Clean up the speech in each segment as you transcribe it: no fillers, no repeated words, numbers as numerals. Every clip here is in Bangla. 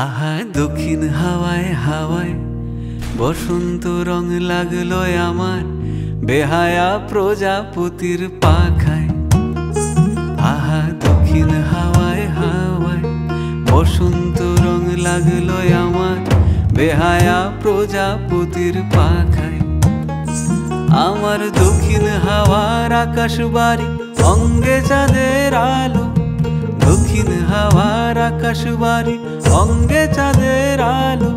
আহা দক্ষিণ হাওয়ায় হাওয়ায় বসন্ত রং লাগলো আমার বেহায়া প্রজাপতির পাখায়। আহা দক্ষিণ হাওয়ায় হাওয়ায় বসন্ত রং লাগলো আমার বেহায়া প্রজাপতির পাখায়। আমার দক্ষিণ হাওয়ার আকাশ বাড়ি অঙ্গে চাঁদের আলো, দক্ষিণ হাওয়ার আকাশ বাড়ি অঙ্গে চাঁদের আলো।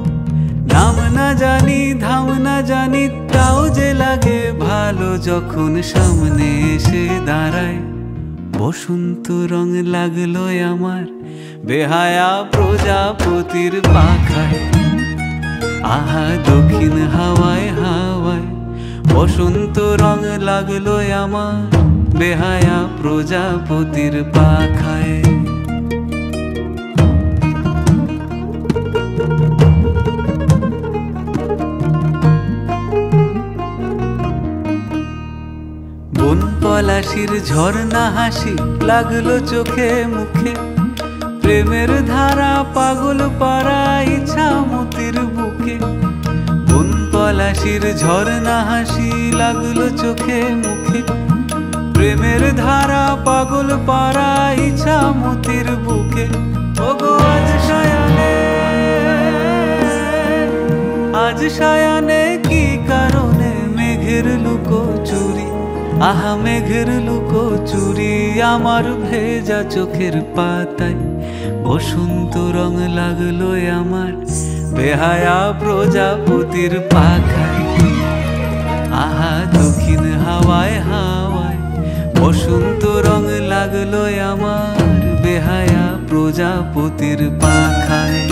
নাম না জানি ধাম না জানি তাও যে লাগে ভালো যখন সামনে এসে দাঁড়ায়। বসন্ত রং লাগলো আমার বেহায়া প্রজাপতির পাখায়। আহা দক্ষিণ হাওয়ায় হাওয়ায় বসন্ত রং লাগলো আমার বেহায়া প্রজাপতির পাখায়। বন পলাশির ঝর্ণা হাসি লাগলো চোখে মুখে, প্রেমের ধারা পাগল পাড়া ইচ্ছা মতির বুকে। বন পলাশির ঝর্ণা হাসি লাগলো চোখে মুখে, প্রেমের ধারা পাগল পাড়া ইচ্ছা মতির বুকে। ওগো আজ সায়ানে, আজ সায়ানে কি কারণে মেঘের লুকোচুরি, আহা মেঘের লুকোচুরি আমার ভেজা চোখের পাতায়। বসন্ত রং লাগলো আমার বেহায়া প্রজাপতির পাখায়। আহা দক্ষিণ হাওয়ায় হাওয়ায় বসন্ত রং লাগলো আমার বেহায়া প্রজাপতির পাখায়।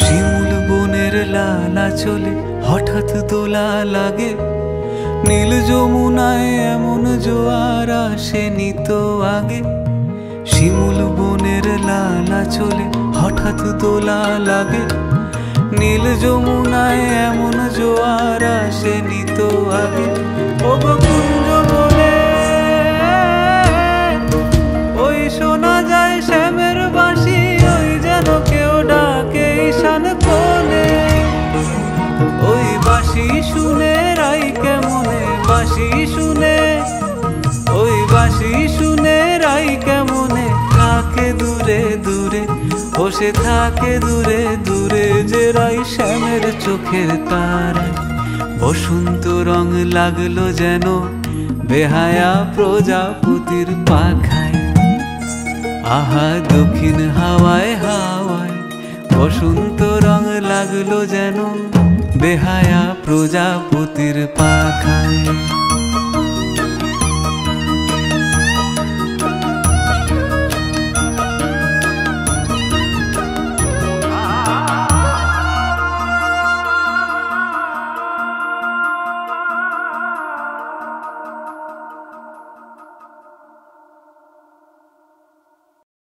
শিমুল বনের লালা চলে হঠাৎ দোলা লাগে, নীল যমুনায় এমন জোয়ার আসেনি তো আগে। শিমুল বনের লালা চলে হঠাৎ দোলা লাগে, নীল যমুনায় এমন জোয়ার আসেনি তো আগে। ওগো কুঞ্জ বলে ওই শোনা যায় শ্যামের বাঁশি, ওই যেন কেউ ডাকে ঈশান কোণে। ওই বাঁশি শুনে রাই কেমনে, বাঁশি শুনে, ওই বাঁশি শুনে রাই কেমনে থাকে দূরে দূরে। ও সে থাকে দূরে দূরে যে রাই শ্যামের চোখের তারায়। বসন্ত রং লাগলো যেন বেহায়া প্রজাপতির পাখায়। আহা দক্ষিণ হাওয়ায় হাওয়ায় বসন্ত রং লাগলো যেন বেহায়া প্রজাপতির পাখায়।